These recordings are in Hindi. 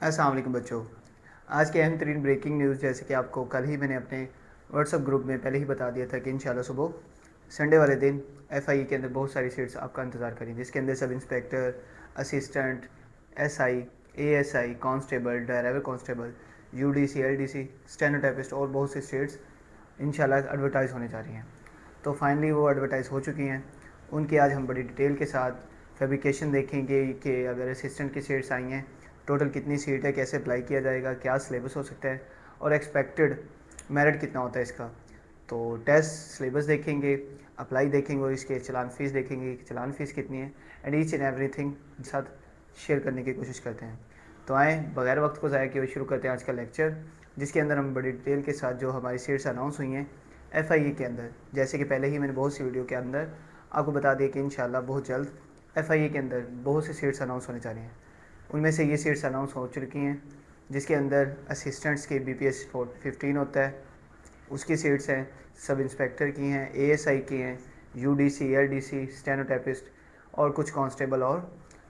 अस्सलाम वालेकुम बच्चों। आज की अहम तरीन ब्रेकिंग न्यूज़, जैसे कि आपको कल ही मैंने अपने व्हाट्सअप ग्रुप में पहले ही बता दिया था कि इंशाल्लाह सुबह संडे वाले दिन एफआई के अंदर बहुत सारी सीट्स आपका इंतज़ार करें, जिसके अंदर sub inspector, assistant, SI, ASI, constable, driver constable, UDC, LDC, stenotypist और बहुत सी सीट्स इंशाल्लाह एडवर्टाइज़ होने जा रही हैं। तो फाइनली वो एडवर्टाइज़ हो चुकी हैं। उनकी आज हम बड़ी डिटेल के साथ फैब्रिकेशन देखेंगे कि अगर असिस्टेंट की सीट्स आई हैं, टोटल कितनी सीट है, कैसे अप्लाई किया जाएगा, क्या सिलेबस हो सकता है और एक्सपेक्टेड मेरिट कितना होता है इसका। तो टेस्ट सिलेबस देखेंगे, अप्लाई देखेंगे और इसके चलान फ़ीस देखेंगे कि चलान फ़ीस कितनी है एंड ईच एंड एवरीथिंग साथ शेयर करने की कोशिश करते हैं। तो आए बगैर वक्त को ज़ाया किए शुरू करते हैं आज का लेक्चर, जिसके अंदर हम बड़ी डिटेल के साथ जो हमारी सीट्स अनाउंस हुई हैं एफआईए के अंदर, जैसे कि पहले ही मैंने बहुत सी वीडियो के अंदर आपको बता दिया कि इंशाल्लाह बहुत जल्द एफआईए के अंदर बहुत सी सीट्स अनाउंस होने जा रही हैं। उनमें से ये सीट्स अनाउंस हो चुकी हैं, जिसके अंदर असिस्टेंट्स के बीपीएस 15 होता है, उसकी सीट्स हैं। सब इंस्पेक्टर की हैं, एएसआई की हैं, यूडीसी, एलडीसी, स्टेनोटाइपिस्ट और कुछ कांस्टेबल और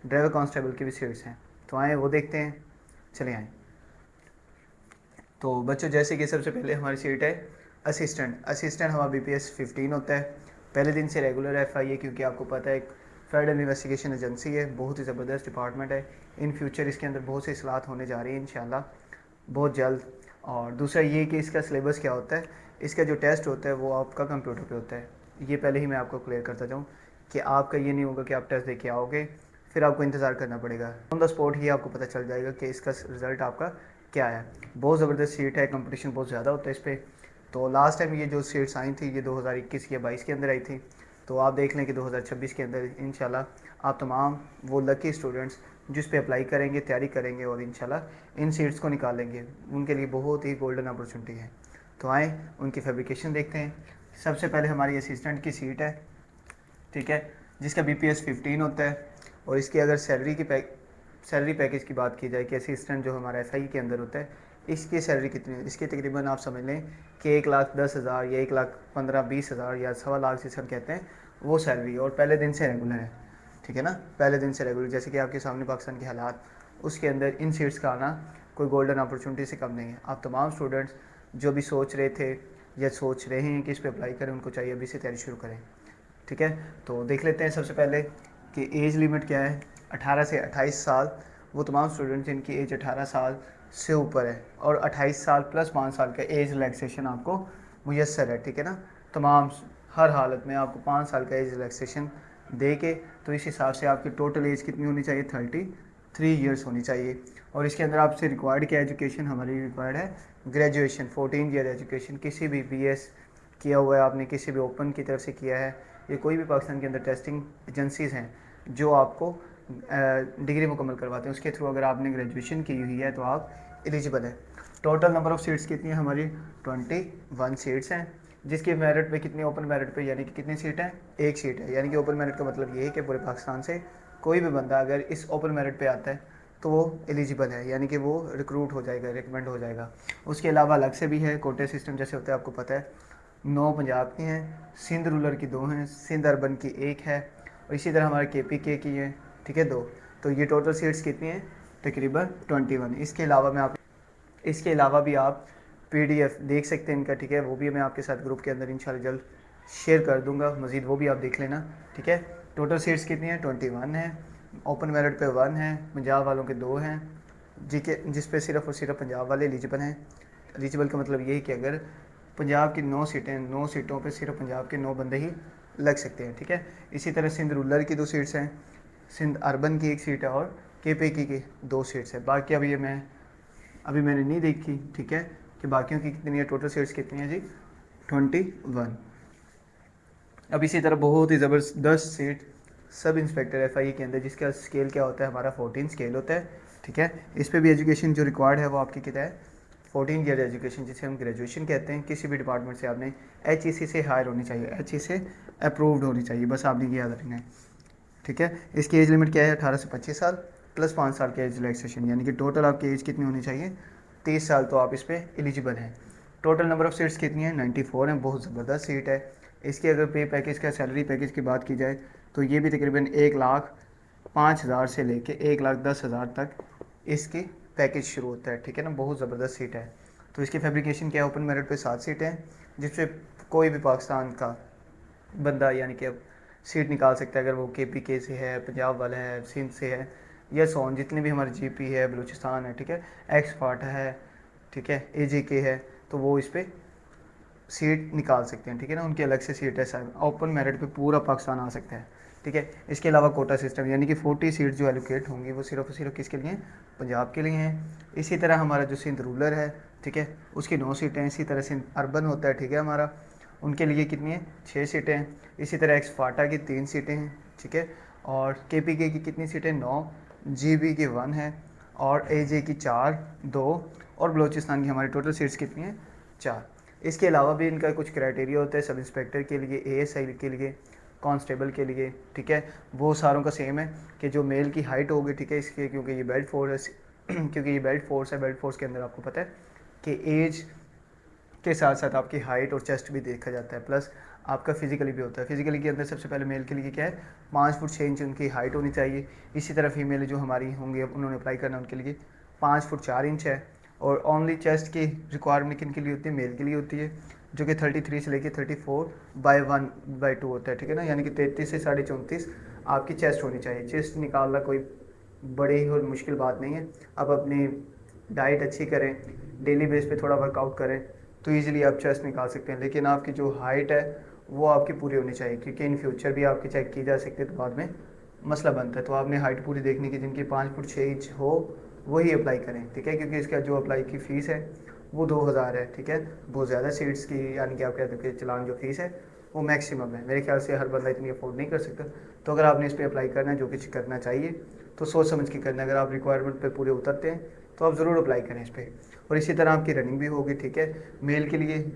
ड्राइवर कांस्टेबल की भी सीट्स हैं। तो आए वो देखते हैं, चले आएँ। तो बच्चों, जैसे कि सबसे पहले हमारी सीट है असिस्टेंट। असिस्टेंट हमारा बीपीएस 15 होता है। पहले दिन से रेगुलर एफआईए, क्योंकि आपको पता है एक फेडरल इन्वेस्टिगेशन एजेंसी है, बहुत ही ज़बरदस्त डिपार्टमेंट है। इन फ्यूचर इसके अंदर बहुत सी इस्लाहत होने जा रही है इंशाल्लाह बहुत जल्द। और दूसरा ये कि इसका सिलेबस क्या होता है, इसका जो टेस्ट होता है वो आपका कंप्यूटर पे होता है। ये पहले ही मैं आपको क्लियर करता जाऊँ कि आपका ये नहीं होगा कि आप टेस्ट दे के आओगे फिर आपको इंतज़ार करना पड़ेगा। ऑन द स्पॉट ही आपको पता चल जाएगा कि इसका रिज़ल्ट आपका क्या है। बहुत ज़बरदस्त सीट है, कंपटीशन बहुत ज़्यादा होता है इस पर। तो लास्ट टाइम ये जो सीट्स आई थी ये 2021 या 22 के अंदर आई थी। तो आप देख लें कि 2026 के अंदर इंशाल्लाह आप तमाम वो लकी स्टूडेंट्स जिस पे अप्लाई करेंगे, तैयारी करेंगे और इंशाल्लाह इन सीट्स को निकालेंगे, उनके लिए बहुत ही गोल्डन अपॉर्चुनिटी है। तो आए उनकी फैब्रिकेशन देखते हैं। सबसे पहले हमारी असिस्टेंट की सीट है, ठीक है, जिसका बीपीएस 15 होता है। और इसकी अगर सैलरी पैकेज की बात की जाए कि असिस्टेंट जो हमारा एफआई के अंदर होता है, इसकी सैलरी कितनी है, इसकी तकरीबन आप समझ लें कि 1,10,000 या 1,15,20,000 या 1,15,00,000 जिसे हम कहते हैं वो सैलरी, और पहले दिन से रेगुलर है। ठीक है ना, पहले दिन से रेगुलर, जैसे कि आपके सामने पाकिस्तान के हालात, उसके अंदर इन सीट्स का आना कोई गोल्डन अपॉर्चुनिटी से कम नहीं है। आप तमाम स्टूडेंट्स जो भी सोच रहे थे या सोच रहे हैं कि इस पर अप्लाई करें, उनको चाहिए अभी से तैयारी शुरू करें। ठीक है, तो देख लेते हैं सबसे पहले कि एज लिमिट क्या है। 18 से 28 साल, वो तमाम स्टूडेंट जिनकी एज 18 साल से ऊपर है, और 28 साल प्लस 5 साल का एज रिलैक्सेशन आपको मुयसर है। ठीक है ना, तमाम हर हालत में आपको 5 साल का एज रिलैक्सेशन दे के, तो इस हिसाब से आपकी टोटल एज कितनी होनी चाहिए, 33 ईयर्स होनी चाहिए। और इसके अंदर आपसे रिक्वायर्ड क्या एजुकेशन, हमारी रिक्वायर्ड है ग्रेजुएशन, 14 ईयर एजुकेशन, किसी भी बीएस किया हुआ है आपने, किसी भी ओपन की तरफ से किया है, ये कोई भी पाकिस्तान के अंदर टेस्टिंग एजेंसीज़ हैं जो आपको डिग्री मुकम्मल करवाते हैं, उसके थ्रू अगर आपने ग्रेजुएशन की हुई है तो आप एलिजिबल है। टोटल नंबर ऑफ़ सीट्स कितनी है हमारी, 21 सीट्स हैं, जिसके मेरिट पे कितनी, ओपन मेरिट पे यानी कि कितनी सीट है, एक सीट है। यानी कि ओपन मेरिट का मतलब ये है कि पूरे पाकिस्तान से कोई भी बंदा अगर इस ओपन मेरिट पे आता है तो वो एलिजिबल है, यानी कि वो रिक्रूट हो जाएगा, रिकमेंड हो जाएगा। उसके अलावा अलग से भी है कोटे सिस्टम, जैसे होता है आपको पता है। 9 पंजाब की हैं, सिंध रूरल की 2 हैं, सिंध अर्बन की 1 है, और इसी तरह हमारे केपीके की है, ठीक है, 2। तो ये टोटल सीट्स कितनी हैं, तकरीबन 21। इसके अलावा भी आप पीडीएफ देख सकते हैं इनका, ठीक है, वो भी मैं आपके साथ ग्रुप के अंदर इंशाल्लाह जल्द शेयर कर दूंगा मज़ीद, वो भी आप देख लेना। ठीक है, टोटल सीट्स कितनी हैं, 21 हैं। ओपन मेरिट पे 1 है, पंजाब वालों के 2 हैं, जी के जिस पे सिर्फ और सिर्फ पंजाब वाले एलिजिबल हैं। एलिजिबल का मतलब ये है कि अगर पंजाब की 9 सीटें, 9 सीटों पे सिर्फ पंजाब के 9 बंदे ही लग सकते हैं। ठीक है, इसी तरह सिंध रूरल की 2 सीट्स हैं, सिंध अर्बन की 1 सीट है और केपीके की 2 सीट्स है। बाकी अभी मैंने नहीं देखी, ठीक है, कि बाकियों की कितनी है, टोटल सीट्स कितनी है जी, 21। अब इसी तरह बहुत ही ज़बरदस्त सीट सब इंस्पेक्टर एफआई के अंदर, जिसका स्केल क्या होता है, हमारा 14 स्केल होता है। ठीक है, इस पर भी एजुकेशन जो रिक्वायर्ड है वो आपकी कितना है, 14 ईयर एजुकेशन, जिसे हम ग्रेजुएशन कहते हैं। किसी भी डिपार्टमेंट से आपने एचईसी से हायर होनी चाहिए, एचई से अप्रूव्ड होनी चाहिए, बस आपने ये याद रखना है। ठीक है, इसकी एज लिमिट क्या है, 18 से 25 साल प्लस 5 साल की एज रिलैक्सेशन, यानी कि टोटल आपकी एज कितनी होनी चाहिए, 30 साल, तो आप इस पर एलिजिबल हैं। टोटल नंबर ऑफ़ सीट्स कितनी है, 94 हैं, बहुत ज़बरदस्त सीट है। इसकी अगर पे पैकेज का, सैलरी पैकेज की बात की जाए तो ये भी तकरीबन 1,05,000 से लेके 1,10,000 तक इसकी पैकेज शुरू होता है, ठीक है ना। बहुत ज़बरदस्त सीट है। तो इसकी फैब्रिकेशन क्या है, ओपन मेरिट पे 7 सीटें हैं, जिससे कोई भी पाकिस्तान का बंदा यानी कि अब सीट निकाल सकता है, अगर वो KPK से है, पंजाब वाला है, सिंध से है, या सोन जितने भी हमारे GP है, बलूचिस्तान है, ठीक है, एक्सफाट है, ठीक है, AJK है, तो वो इस पर सीट निकाल सकते हैं, ठीक है ना। उनकी अलग से सीट है, सर ओपन मेरिट पे पूरा पाकिस्तान आ सकता है, ठीक है। इसके अलावा कोटा सिस्टम यानी कि 40 सीट जो एलोकेट होंगी वो सिर्फ और सिर्फ किसके लिए हैं, पंजाब के लिए हैं। इसी तरह हमारा जो सिंध रूरल है, ठीक है, उसकी 9 सीटें हैं। इसी तरह सिंध अर्बन होता है, ठीक है, हमारा, उनके लिए कितनी है, 6 सीटें हैं। इसी तरह एक्सफाटा की 3 सीटें हैं, ठीक है, और KPK की कितनी सीटें, 9, GB की 1 है, और AJ की 4, 2, और बलूचिस्तान की हमारी टोटल सीट्स कितनी हैं, 4। इसके अलावा भी इनका कुछ क्राइटेरिया होता है, सब इंस्पेक्टर के लिए, ASI के लिए, कांस्टेबल के लिए, ठीक है, वो सारों का सेम है कि जो मेल की हाइट होगी, ठीक है, इसके क्योंकि ये बेल्ट फोर्स है क्योंकि ये बेल्ट फोर्स है, बेल्ट फोर्स के अंदर आपको पता है कि एज के साथ साथ आपकी हाइट और चेस्ट भी देखा जाता है, प्लस आपका फिजिकली भी होता है। फिजिकली के अंदर सबसे पहले मेल के लिए क्या है, 5 फुट 6 इंच उनकी हाइट होनी चाहिए। इसी तरह फीमेल जो हमारी होंगी उन्होंने अप्लाई करना, उनके लिए 5 फुट 4 इंच है। और ओनली चेस्ट की रिक्वायरमेंट किन के लिए होती है, मेल के लिए होती है, जो कि 33 से लेके 34/1/2 होता है, ठीक है ना, यानी कि 33 से 34.5 आपकी चेस्ट होनी चाहिए। चेस्ट निकालना कोई बड़ी ही और मुश्किल बात नहीं है। आप अपनी डाइट अच्छी करें, डेली बेस पे थोड़ा वर्कआउट करें, तो ईजिली आप चेस्ट निकाल सकते हैं। लेकिन आपकी जो हाइट है वो आपकी पूरी होनी चाहिए, क्योंकि इन फ्यूचर भी आपकी चेक की जा सकती है, तो बाद में मसला बनता है। तो आपने हाइट पूरी देखने की, जिनकी 5 फुट 6 इंच हो वही अप्लाई करें, ठीक है, क्योंकि इसका जो अप्लाई की फ़ीस है वो 2000 है, ठीक है। बहुत ज़्यादा सीट्स की यानी कि आप कहते हैं कि चलान जो फीस है वो मैक्सिमम है। मेरे ख्याल से हर बंदा इतनी अफोर्ड नहीं कर सकता। तो अगर आपने इस पर अप्लाई करना है, जो कुछ करना चाहिए तो सोच समझ के करना है। अगर आप रिक्वायरमेंट पे पूरे उतरते हैं तो आप ज़रूर अप्लाई करें इस पर। और इसी तरह आपकी रनिंग भी होगी, ठीक है, मेल के लिए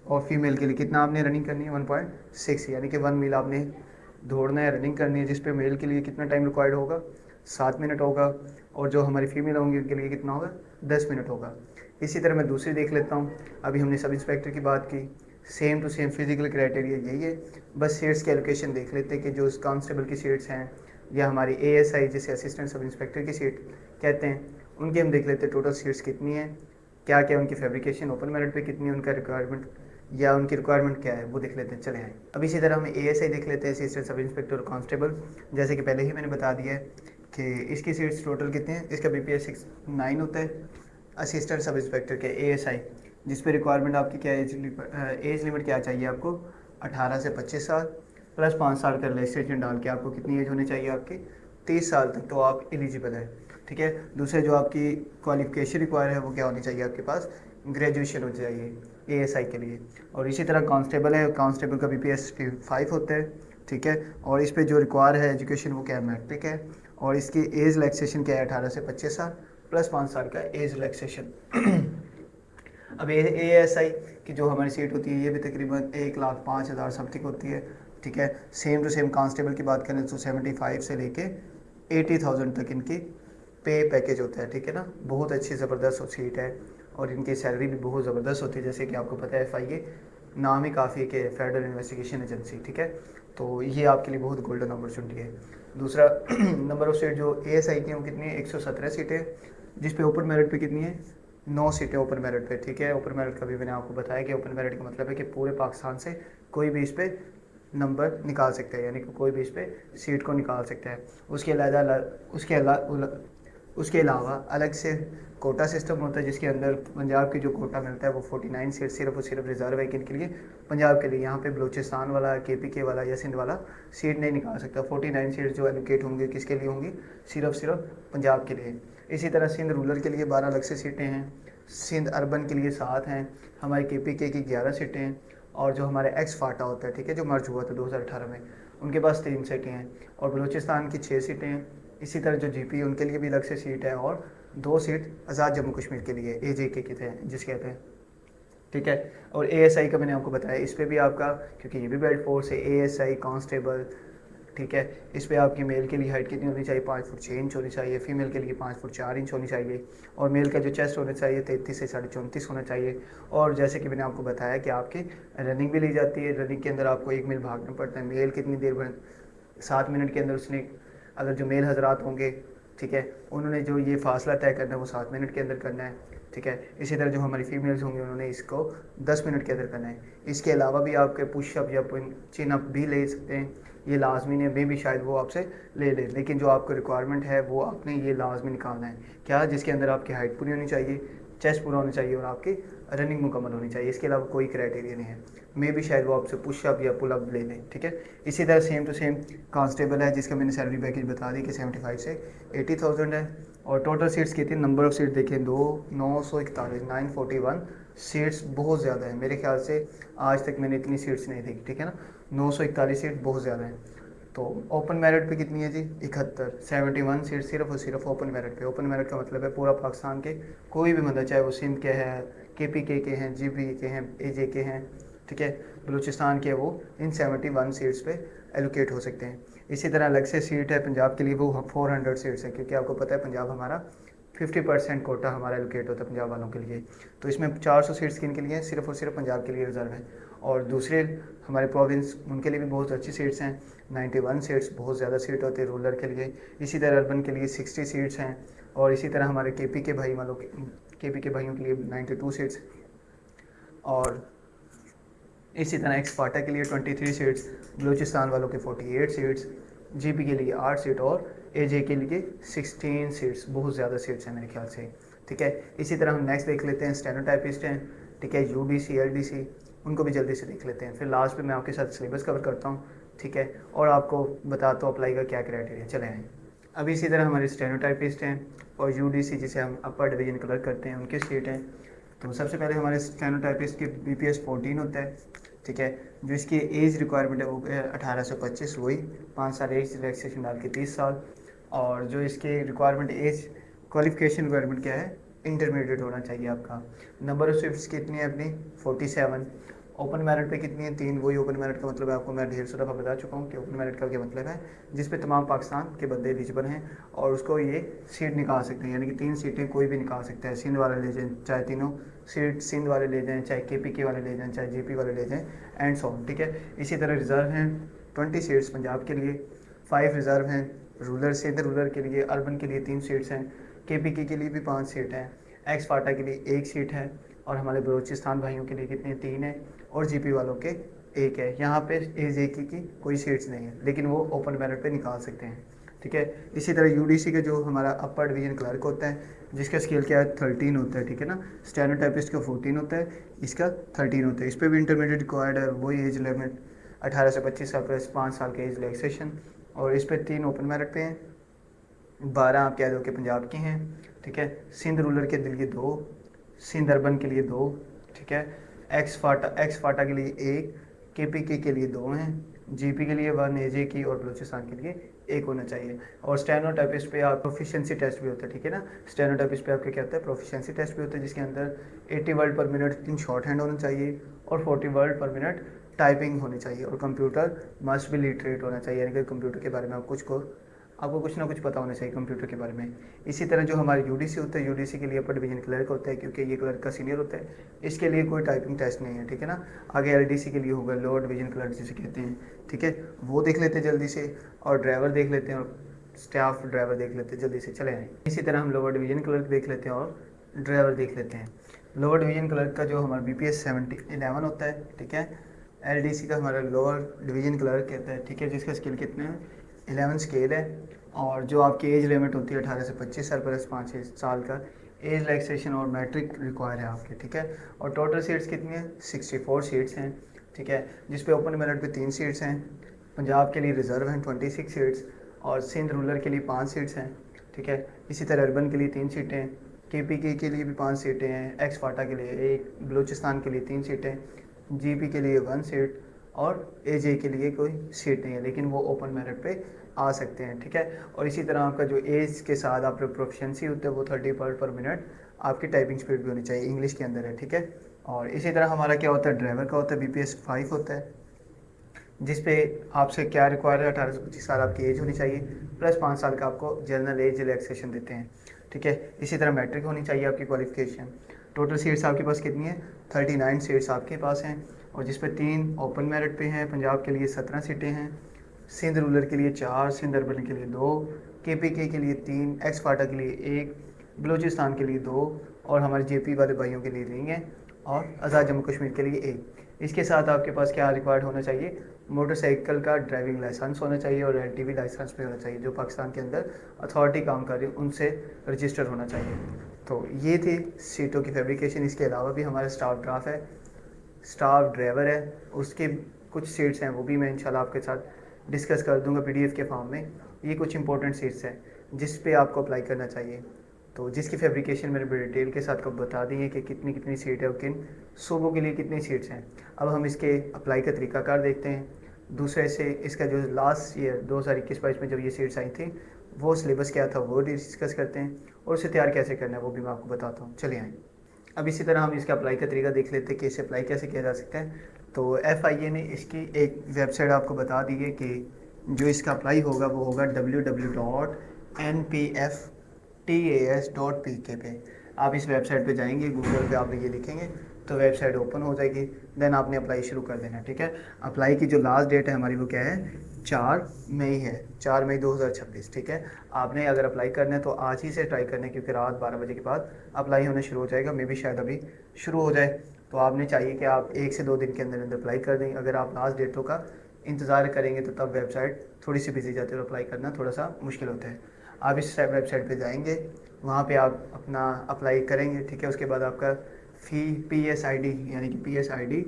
और फीमेल के लिए। कितना आपने रनिंग करनी है, 1.6, यानी कि 1 मील आपने दौड़ना है, रनिंग करनी है, जिस पे मेल के लिए कितना टाइम रिक्वायर्ड होगा, 7 मिनट होगा, और जो हमारी फीमेल होंगी उनके लिए कितना होगा, 10 मिनट होगा। इसी तरह मैं दूसरी देख लेता हूँ। अभी हमने सब इंस्पेक्टर की बात की, same to same physical criteria यही है। बस सीट्स की एलोकेशन देख लेते हैं कि जो कांस्टेबल की सीट्स हैं या हमारी ASI जिसे असिस्टेंट सब इंस्पेक्टर की सीट कहते हैं, उनकी हम देख लेते हैं टोटल सीट्स कितनी है, क्या क्या उनकी फैब्रिकेशन ओपन मेरिट पे कितनी है, उनका रिक्वायरमेंट या उनकी रिक्वायरमेंट क्या है वो देख लेते हैं। चले आए अब इसी तरह हम ASI देख लेते हैं, असिस्टेंट सब इंस्पेक्टर और कांस्टेबल। जैसे कि पहले ही मैंने बता दिया है कि इसकी सीट्स टोटल कितनी है, इसका BPS 9 होता है। असिस्टेंट सब इंस्पेक्टर के ASI जिस पे रिक्वायरमेंट आपकी क्या एज लिमिट क्या चाहिए आपको, 18 से 25 साल प्लस 5 साल का रिलैक्सेशन डाल के आपको कितनी एज होनी चाहिए आपकी, 30 साल तक तो आप एलिजिबल है, ठीक है। दूसरे जो आपकी क्वालिफिकेशन रिक्वायर है वो क्या होनी चाहिए, आपके पास ग्रेजुएशन होनी चाहिए ASI के लिए। और इसी तरह कांस्टेबल है, कांस्टेबल का BPS 5 होता है, ठीक है। और इस पर जो रिक्वायर है एजुकेशन वो क्या है, मैट्रिक है। और इसकी एज रिलैक्सेशन क्या है, 18 से 25 साल प्लस 5 साल का एज रिलैक्सेशन। अब ASI की जो हमारी सीट होती है ये भी तकरीबन 1,05,000 समथिंग होती है, ठीक है। सेम टू सेम कांस्टेबल की बात करें तो 75 से लेके 80,000 तक इनकी पे पैकेज होता है, ठीक है ना। बहुत अच्छी ज़बरदस्त सीट है और इनकी सैलरी भी बहुत ज़बरदस्त होती है। जैसे कि आपको पता है FIA नाम ही काफ़ी है कि फेडरल इन्वेस्टिगेशन एजेंसी, ठीक है। तो ये आपके लिए बहुत गोल्डन अपॉर्चुनिटी है। दूसरा नंबर ऑफ सीट जो ASI की वो कितनी है, 117 सीटें, जिस पे ओपन मेरिट पे कितनी है, 9 सीटें ओपन मेरिट पे, ठीक है। ओपन मेरिट का भी मैंने आपको बताया कि ओपन मेरिट का मतलब है कि पूरे पाकिस्तान से कोई भी इस पर नंबर निकाल सकता है, यानी कि कोई भी इस पर सीट को निकाल सकता है। उसके अलावा अलग से कोटा सिस्टम होता है, जिसके अंदर पंजाब की जो कोटा मिलता है वो 49 सीट सिर्फ और सिर्फ रिजर्व है किन के लिए, पंजाब के लिए। यहाँ पे बलूचिस्तान वाला, KPK वाला या सिंध वाला सीट नहीं निकाल सकता। 49 सीट जो एलोकेट होंगी किसके लिए होंगी, सिर्फ पंजाब के लिए। इसी तरह सिंध रूरल के लिए 12 अलग से सीटें हैं, सिंध अर्बन के लिए 7 हैं, हमारी KPK की 11 सीटें हैं, और जो हमारे एक्सफाटा होता है, ठीक है, जो मर्ज हुआ था 2018 में, उनके पास 3 सीटें हैं, और बलूचिस्तान की 6 सीटें हैं। इसी तरह जो GP उनके लिए भी अलग से सीट है, और 2 सीट आज़ाद जम्मू कश्मीर के लिए AJK के थे जिस कहते हैं, ठीक है। और ASI का मैंने आपको बताया, इस पर भी आपका क्योंकि ये भी बेल्ट फोर्स है, ASI कांस्टेबल, ठीक है। इस पर आपकी मेल के लिए हाइट कितनी होनी चाहिए, 5 फुट 6 इंच होनी चाहिए, फीमेल के लिए 5 फुट 4 इंच होनी चाहिए, और मेल का जो चेस्ट होना चाहिए 33 से 34.5 होना चाहिए। और जैसे कि मैंने आपको बताया कि आपकी रनिंग भी ली जाती है, रनिंग के अंदर आपको 1 मील भागना पड़ता है। मेल कितनी देर 7 मिनट के अंदर उसने, अगर जो मेल हजरात होंगे ठीक है। उन्होंने जो ये फासला तय करना है वो 7 मिनट के अंदर करना है, ठीक है। इसी तरह जो हमारी फीमेल्स होंगी उन्होंने इसको 10 मिनट के अंदर करना है। इसके अलावा भी आपके पुशअप या चिन अप भी ले सकते हैं, ये लाजमी नहीं है, भी शायद वो आपसे ले ले, लेकिन जो आपको रिक्वायरमेंट है वो आपने ये लाजमी निकालना है। क्या? जिसके अंदर आपकी हाइट पूरी होनी चाहिए, चेस्ट पूरा होना चाहिए और आपकी रनिंग मुकम्मल होनी चाहिए। इसके अलावा कोई क्राइटेरिया नहीं है, मे भी शायद वो आपसे पुशअप या पुल अप ले लें, ठीक है। इसी तरह सेम टू सेम कांस्टेबल है जिसका मैंने सैलरी पैकेज बता दी कि 75 से 80,000 है। और टोटल सीट्स कितनी, नंबर ऑफ सीट देखें 941 941 सीट्स, बहुत ज़्यादा है। मेरे ख्याल से आज तक मैंने इतनी सीट्स नहीं देखी, ठीक है ना। 941 सीट बहुत ज़्यादा है। तो ओपन मेरिट पे कितनी है जी? 71, 71 सीट सिर्फ और सिर्फ ओपन मेरिट पे। ओपन मेरिट का मतलब है पूरा पाकिस्तान के कोई भी बंदा, चाहे वो सिंध के हैं, KPK के हैं, GB के हैं, AJ के हैं, ठीक है, बलूचिस्तान के, वो इन 71 सीट्स पे एलोकेट हो सकते हैं। इसी तरह अलग से सीट है पंजाब के लिए, वो 400 सीट्स है, क्योंकि आपको पता है पंजाब हमारा 50% कोटा हमारा एलोकेट होता है पंजाब वालों के लिए। तो इसमें 400 सीट्स किन के लिए? सिर्फ और सिर्फ पंजाब के लिए रिजर्व है। और दूसरे हमारे प्रोविंस उनके लिए भी बहुत अच्छी सीट्स हैं, 91 सीट्स, बहुत ज़्यादा सीट होते हैं रूरल के लिए। इसी तरह अर्बन के लिए 60 सीट्स हैं। और इसी तरह हमारे KP के भाइयों के लिए 92 सीट्स। और इसी तरह एक्सपार्टा के लिए 23 सीट्स, बलूचिस्तान वालों के 48 सीट्स, GB के लिए 8 सीट और AJ के लिए 16 सीट्स। बहुत ज़्यादा सीट्स हैं मेरे ख्याल से, ठीक है। इसी तरह हम नेक्स्ट देख लेते हैं, स्टेनोटाइपिस्ट हैं, ठीक है, UDC LDC, उनको भी जल्दी से देख लेते हैं। फिर लास्ट में मैं आपके साथ सिलेबस कवर करता हूँ, ठीक है, और आपको बताता हूँ अप्लाई का क्या क्राइटेरिया। चले आए। अभी इसी तरह हमारे स्टेनोटाइपिस्ट हैं और UDC जिसे हम अपर डिवीजन क्लर्क करते हैं, उनकी सीट हैं। तो सबसे पहले हमारे स्टेनोटाइपिस्ट की BPS 14 होता है, ठीक है। जो इसकी एज रिक्वायरमेंट है वो 18 से 25, वही 5 साल एज रिलैक्सेशन डाल के 30 साल। और जो इसकी रिक्वायरमेंट एज क्वालिफिकेशन रिक्वायरमेंट क्या है? इंटरमीडिएट होना चाहिए आपका। नंबर ऑफ शिफ्ट्स कितनी है अपनी? 47। ओपन मेरिट पे कितनी है? 3। वही ओपन मेरिट का मतलब है, आपको मैं ढेर सौ दफ़ा बता चुका हूँ कि ओपन मेरिट का क्या मतलब है, जिस पे तमाम पाकिस्तान के बंदे एलिजिबल हैं और उसको ये सीट निकाल सकते हैं। यानी कि 3 सीटें कोई भी निकाल सकता है। सिंध वाले ले जाएँ, चाहे तीनों सीट सिंध वाले ले जाएँ, चाहे KPK वाले ले जाएँ, चाहे GP वाले ले जाएँ, एंड सो ऑन, ठीक है। इसी तरह रिज़र्व हैं 20 सीट्स पंजाब के लिए, 5 रिज़र्व हैं रूरल सिंध रूरल के लिए। अर्बन के लिए 3 सीट्स हैं, KPK के लिए भी 5 सीट हैं, एक्सपार्टा के लिए 1 सीट है, और हमारे बलूचिस्तान भाइयों के लिए कितने? 3 है, और GP वालों के 1 है। यहाँ पे AJ की कोई सीट्स नहीं है, लेकिन वो ओपन मेरिट पे निकाल सकते हैं, ठीक है। इसी तरह UDC का जो हमारा अपर डिवीजन क्लर्क होता है, जिसका स्केल क्या है? 13 होता है, ठीक है ना। स्टेनोटाइपिस्ट का 14 होता है, इसका 13 होता है। इस पर भी इंटरमीडिएट रिक्वायर्ड है, वही एज लिमिट 18 से 25 साल प्लस 5 साल के एज रिलैक्सेशन। और इस पर 3 ओपन मेरिट पे हैं, 12 आप कह दो कि पंजाब की हैं, ठीक है। सिंध रूरल के लिए 2, सिंध अर्बन के लिए 2, ठीक है। एक्सफाटा के लिए 1, KPK के लिए 2 हैं, GP के लिए 1, AJ की, और बलूचिस्तान के लिए 1 होना चाहिए। और स्टेनोटाइपिस्ट पे आप प्रोफिशिएंसी टेस्ट भी होता है, ठीक है ना। स्टेनोटाइपिस्ट पे आपके क्या होता है? प्रोफिशिएंसी टेस्ट भी होता है, जिसके अंदर 80 वर्ड पर मिनट इन शॉर्ट हैंड होना चाहिए और 40 वर्ड पर मिनट टाइपिंग होनी चाहिए। और कंप्यूटर मस्ट बी लिटरेट होना चाहिए, यानी कि कंप्यूटर के बारे में आपको कुछ ना कुछ पता होना चाहिए कंप्यूटर के बारे में। इसी तरह जो हमारे UDC होता है, UDC के लिए अपर डिवीजन क्लर्क होता है, क्योंकि ये क्लर्क का सीनियर होता है, इसके लिए कोई टाइपिंग टेस्ट नहीं है, ठीक है ना। आगे LDC के लिए होगा, लोअर डिवीजन क्लर्क जिसे कहते हैं, ठीक है, वो देख लेते हैं जल्दी से। और ड्राइवर देख लेते हैं, और स्टाफ ड्राइवर देख लेते हैं, जल्दी से चले आए। इसी तरह हम लोअर डिवीजन क्लर्क देख लेते हैं और ड्राइवर देख लेते हैं। लोअर डिवीजन क्लर्क का जो हमारा BPS 11 होता है, ठीक है। LDC का हमारा लोअर डिवीजन क्लर्क कहता है, ठीक है, जिसका स्केल कितना है? 11 स्केल है। और जो आपकी एज लिमिट होती है 18 से 25 साल प्लस 5 साल का एज रिलैक्सेशन और मैट्रिक रिक्वायर है आपके, ठीक है। और टोटल सीट्स कितनी है? 64 सीट्स हैं, ठीक है, जिस पे ओपन मेरिट पे 3 सीट्स हैं, पंजाब के लिए रिजर्व हैं 26 सीट्स, और सिंध रूरल के लिए 5 सीट्स हैं, ठीक है। इसी तरह अर्बन के लिए 3 सीटें, KPK के लिए भी 5 सीटें हैं, एक्सफाटा के लिए 1, बलूचिस्तान के लिए 3 सीटें, GP के लिए 1 सीट, और AJ के लिए कोई सीट नहीं है, लेकिन वो ओपन मेरिट पे आ सकते हैं, ठीक है। और इसी तरह आपका जो एज के साथ आप प्रोफिशिएंसी होता है वो 30 वर्ड पर मिनट आपकी टाइपिंग स्पीड भी होनी चाहिए, इंग्लिश के अंदर है, ठीक है। और इसी तरह हमारा क्या होता है? ड्राइवर का होता है BPS 5 होता है, जिस पे आपसे क्या रिक्वायर है? 18 से 25 साल आपकी एज होनी चाहिए, प्लस 5 साल का आपको जनरल एज रिलैक्सेशन देते हैं, ठीक है। इसी तरह मैट्रिक होनी चाहिए आपकी क्वालिफिकेशन। टोटल सीट्स आपके पास कितनी है? 39 सीट्स आपके पास हैं, और जिस पे 3 ओपन मेरिट पे हैं। पंजाब के लिए 17 सीटें हैं, सिंध रूरल के लिए 4, सिंध अर्बन के लिए 2, KPK के लिए 3, एक्स फाटा के लिए 1, बलूचिस्तान के लिए 2 और हमारे JP वाले भाइयों के लिए नहीं है, और आज़ाद जम्मू कश्मीर के लिए 1। इसके साथ आपके पास क्या रिक्वायर्ड होना चाहिए, मोटरसाइकिल का ड्राइविंग लाइसेंस होना चाहिए और LTV लाइसेंस भी होना चाहिए, जो पाकिस्तान के अंदर अथॉरिटी काम कर रही है उनसे रजिस्टर होना चाहिए। तो ये थी सीटों की फैब्रिकेशन। इसके अलावा भी हमारा स्टाफ ड्राफ्ट है, स्टाफ ड्राइवर है, उसके कुछ सीट्स हैं वो भी मैं इंशाल्लाह आपके साथ डिस्कस कर दूंगा PDF के फॉर्म में। ये कुछ इंपॉर्टेंट सीट्स हैं जिस पे आपको अप्लाई करना चाहिए, तो जिसकी फैब्रिकेशन मैंने बड़े डिटेल के साथ कब बता दी है कि कितनी कितनी सीट है और किन सूबों के लिए कितनी सीट्स हैं। अब हम इसके अप्लाई का तरीकाकार देखते हैं। दूसरे से इसका जो लास्ट ईयर 2021-22 में जब ये सीट्स आई थी वो सिलेबस क्या था वो डिस्कस करते हैं, और उसे तैयार कैसे करना है वो भी मैं आपको बताता हूँ। चलिए आए, अब इसी तरह हम इसका अप्लाई का तरीका देख लेते हैं कि इसे अप्लाई कैसे किया जा सकता है। तो FIA ने इसकी एक वेबसाइट आपको बता दी है कि जो इसका अप्लाई होगा वो होगा www.npftas.pk पे। आप इस वेबसाइट पे जाएंगे, गूगल पे आप ये लिखेंगे तो वेबसाइट ओपन हो जाएगी, देन आपने अप्लाई शुरू कर देना है। ठीक है, अप्लाई की जो लास्ट डेट है हमारी वो क्या है, 4 मई है, 4 मई 2026। ठीक है, आपने अगर अप्लाई करना है तो आज ही से ट्राई करना है, क्योंकि रात 12 बजे के बाद अप्लाई होना शुरू हो जाएगा, मे भी शायद अभी शुरू हो जाए। तो आपने चाहिए कि आप 1 से 2 दिन के अंदर अंदर अप्लाई कर दें। अगर आप लास्ट डेटों का इंतज़ार करेंगे तो तब वेबसाइट थोड़ी सी बिजी जाती है और अप्लाई करना थोड़ा सा मुश्किल होता है। आप इस वेबसाइट पे जाएंगे, वहाँ पे आप अपना अप्लाई करेंगे। ठीक है, उसके बाद आपका PSID यानी कि PSID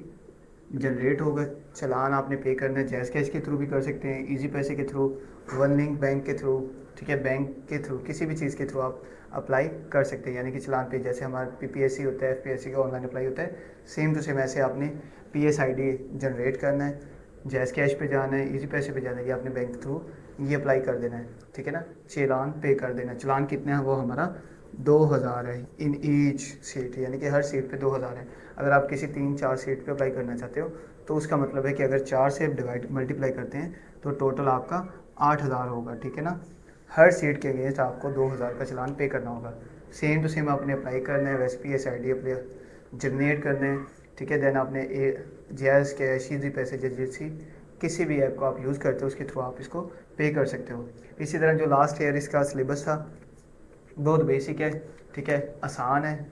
जनरेट होगा। चलान आपने पे करना है, जैज़ कैश के थ्रू भी कर सकते हैं, इजी पैसे के थ्रू, वन लिंक बैंक के थ्रू। ठीक है, बैंक के थ्रू, किसी भी चीज़ के थ्रू आप अप्लाई कर सकते हैं, यानी कि चलान पे जैसे हमारा PPSC होता है, FPSC का ऑनलाइन अप्लाई होता है, सेम टू सेम ऐसे आपने PSID जनरेट करना है, जैज़ कैश पे जाना है, इजी पैसे पे जाना है, ये आपने बैंक थ्रू ये अप्लाई कर देना है। ठीक है ना, चलान पे कर देना है। चलान कितने हैं, वो हमारा 2000 है इन ईच सीट, यानी कि हर सीट पे 2000 है। अगर आप किसी 3-4 सीट पे अप्लाई करना चाहते हो तो उसका मतलब है कि अगर 4 से मल्टीप्लाई करते हैं तो टोटल आपका 8000 होगा। ठीक है ना, हर सीट के अगेंस्ट आपको 2000 का चलान पे करना होगा। सेम टू सेम आपने अप्लाई करना है, वैसे PSID अपने जनरेट करना है। ठीक है, देन आपने जैज़ कैश, इजी पैसे, जैसी किसी भी ऐप को आप यूज़ करते हो उसके थ्रू आप इसको पे कर सकते हो। इसी तरह जो लास्ट ईयर इसका सिलेबस था बहुत बेसिक है। ठीक है, आसान है,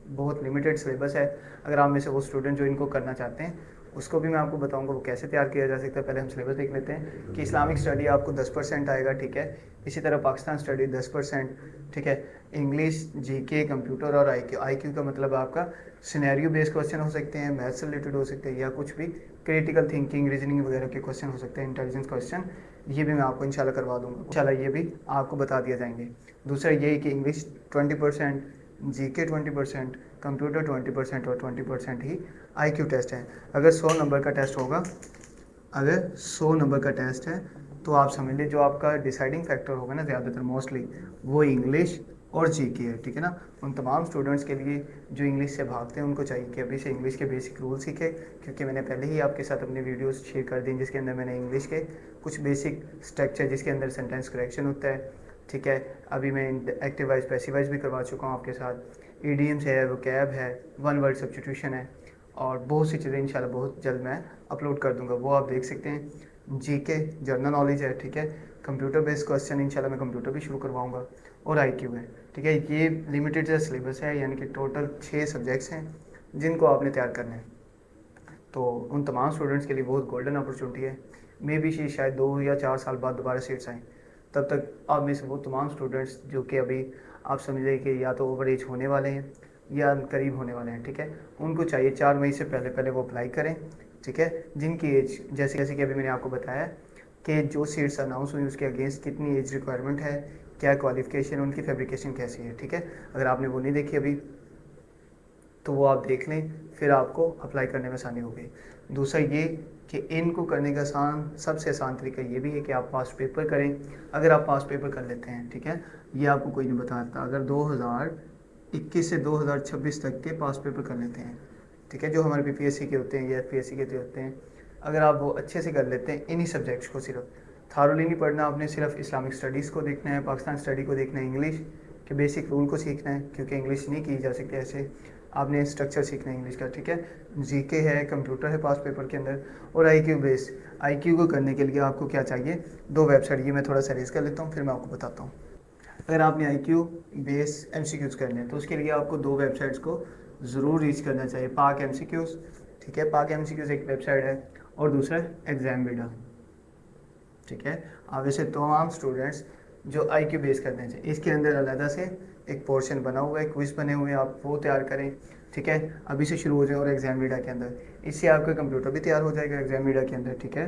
बहुत लिमिटेड सिलेबस है। अगर आप में से वो स्टूडेंट जो इनको करना चाहते हैं उसको भी मैं आपको बताऊंगा वो कैसे तैयार किया जा सकता है। पहले हम सिलेबस देख लेते हैं कि इस्लामिक स्टडी आपको 10% आएगा। ठीक है, इसी तरह पाकिस्तान स्टडी 10%। ठीक है, इंग्लिश, GK, कंप्यूटर और IQ का मतलब आपका सिनेरियो बेस्ड क्वेश्चन हो सकते हैं, मैथ्स से रिलेटेड हो सकते हैं, या कुछ भी क्रिटिकल थिंकिंग, रीजनिंग वगैरह के क्वेश्चन हो सकते हैं, इंटेलिजेंस क्वेश्चन। ये भी मैं आपको इंशाल्लाह करवा दूंगा, इंशाल्लाह ये भी आपको बता दिया जाएंगे। दूसरा ये कि इंग्लिश 20%, GK 20%, कंप्यूटर 20% और 20% ही IQ टेस्ट है। अगर 100 नंबर का टेस्ट होगा, अगर 100 नंबर का टेस्ट है तो आप समझ लीजिए जो आपका डिसाइडिंग फैक्टर होगा ना, ज़्यादातर मोस्टली वो इंग्लिश और GK है। ठीक है ना, उन तमाम स्टूडेंट्स के लिए जो इंग्लिश से भागते हैं उनको चाहिए कि अभी से इंग्लिश के बेसिक रूल सीखे, क्योंकि मैंने पहले ही आपके साथ अपनी वीडियोस शेयर कर दी जिसके अंदर मैंने इंग्लिश के कुछ बेसिक स्ट्रक्चर, जिसके अंदर सेंटेंस करेक्शन होता है। ठीक है, अभी मैं एक्टिव वाइज पैसिव वाइज भी करवा चुका हूँ आपके साथ, idioms है, वोकैब है, वन वर्ड सब्स्टिट्यूशन है, और बहुत सी चीज़ें इंशाल्लाह बहुत जल्द मैं अपलोड कर दूंगा, वो आप देख सकते हैं। GK जनरल नॉलेज है। ठीक है, कंप्यूटर बेस्ड क्वेश्चन इंशाल्लाह मैं कंप्यूटर भी शुरू करवाऊंगा, और IQ है। ठीक है, ये लिमिटेड सा सिलेबस है, यानी कि टोटल 6 सब्जेक्ट्स हैं जिनको आपने तैयार करना है। तो उन तमाम स्टूडेंट्स के लिए बहुत गोल्डन अपॉर्चुनिटी है। मे भी शायद 2 या 4 साल बाद दोबारा सीट्स आएँ, तब तक आप में से वो तमाम स्टूडेंट्स जो कि अभी आप समझिए कि या तो ओवर एज होने वाले हैं या करीब होने वाले हैं, ठीक है, उनको चाहिए 4 मई से पहले पहले वो अप्लाई करें। ठीक है, जिनकी एज जैसे कि अभी मैंने आपको बताया कि जो सीट्स अनाउंस हुई उसके अगेंस्ट कितनी एज रिक्वायरमेंट है, क्या क्वालिफिकेशन, उनकी फैब्रिकेशन कैसी है। ठीक है, अगर आपने वो नहीं देखी अभी तो वो आप देख लें, फिर आपको अप्लाई करने में आसानी होगी। दूसरा ये कि इनको करने का सबसे आसान तरीका ये भी है कि आप पास पेपर करें। अगर आप पास पेपर कर लेते हैं, ठीक है, ये आपको कोई नहीं बताता, अगर 2021 से 2026 तक के पास पेपर कर लेते हैं, ठीक है, जो हमारे PPSC के होते हैं या FPSC के होते हैं, अगर आप वो अच्छे से कर लेते हैं इन्हीं सब्जेक्ट्स को, सिर्फ थारोली नहीं पढ़ना आपने, सिर्फ इस्लामिक स्टडीज़ को देखना है, पाकिस्तान स्टडी को देखना है, इंग्लिश के बेसिक रूल को सीखना है, क्योंकि इंग्लिश नहीं की जा सकती ऐसे आपने स्ट्रक्चर सीखना है इंग्लिश का, ठीक है। जीके है, कंप्यूटर है पास पेपर के अंदर, और आईक्यू बेस। आईक्यू को करने के लिए आपको क्या चाहिए, 2 वेबसाइट, ये मैं थोड़ा सा रेज कर लेता हूँ फिर मैं आपको बताता हूँ। अगर आपने आईक्यू बेस एमसीक्यूज़ करने हैं तो उसके लिए आपको 2 वेबसाइट्स को ज़रूर रीच करना चाहिए। पाक एमसीक्यूज़, ठीक है, पाक एमसीक्यूज़ एक वेबसाइट है, और दूसरा एग्जामविडा, ठीक है। आप वैसे तमाम स्टूडेंट्स जो आईक्यू बेस करते हैं, इसके अंदर अलग से एक पोर्शन बना हुआ है, क्विज बने हुए हैं, आप वो तैयार करें, ठीक है, अभी से शुरू हो जाए। और एग्जामविडा के अंदर इससे आपका कंप्यूटर भी तैयार हो जाएगा एग्जामविडा के अंदर, ठीक है,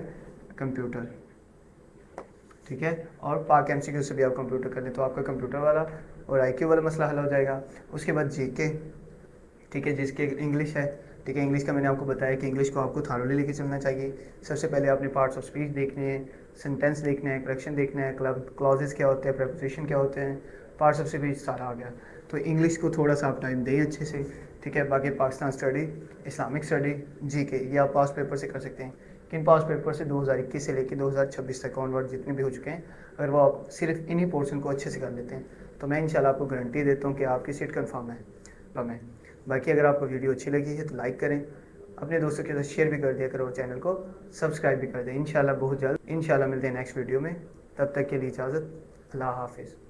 कंप्यूटर, ठीक है। और पाक एमसीक्यू से भी आप कंप्यूटर कर लें तो आपका कंप्यूटर वाला और आईक्यू वाला मसला हल हो जाएगा। उसके बाद जीके, ठीक है, जिसके इंग्लिश है, ठीक है। इंग्लिश का मैंने आपको बताया कि इंग्लिश को आपको थारोली लेके चलना चाहिए। सबसे पहले आपने पार्ट्स ऑफ स्पीच देखने हैं, सेंटेंस देखना है, करेक्शन देखना है, क्लॉजेस क्या होते हैं, प्रेपोजिशन क्या होते हैं, पार्ट्स ऑफ स्पीच सारा आ गया। तो इंग्लिश को थोड़ा सा आप टाइम दें अच्छे से, ठीक है। बाकी Pakistan study, Islamic study, GK, ये आप पास पेपर से कर सकते हैं। किन पास पेपर से 2021 से लेकर 2026 तक ऑनवर्ड जितने भी हो चुके हैं, अगर वो आप सिर्फ इन्हीं पोर्शन को अच्छे से कर लेते हैं तो मैं इंशाल्लाह आपको गारंटी देता हूँ कि आपकी सीट कंफर्म है हमें। बाकी अगर आपको वीडियो अच्छी लगी है तो लाइक करें, अपने दोस्तों के साथ शेयर भी कर दिया करो, चैनल को सब्सक्राइब भी कर दें। इंशाल्लाह बहुत जल्द इंशाल्लाह मिलते हैं नेक्स्ट वीडियो में, तब तक के लिए इजाज़त, अल्लाह हाफिज़।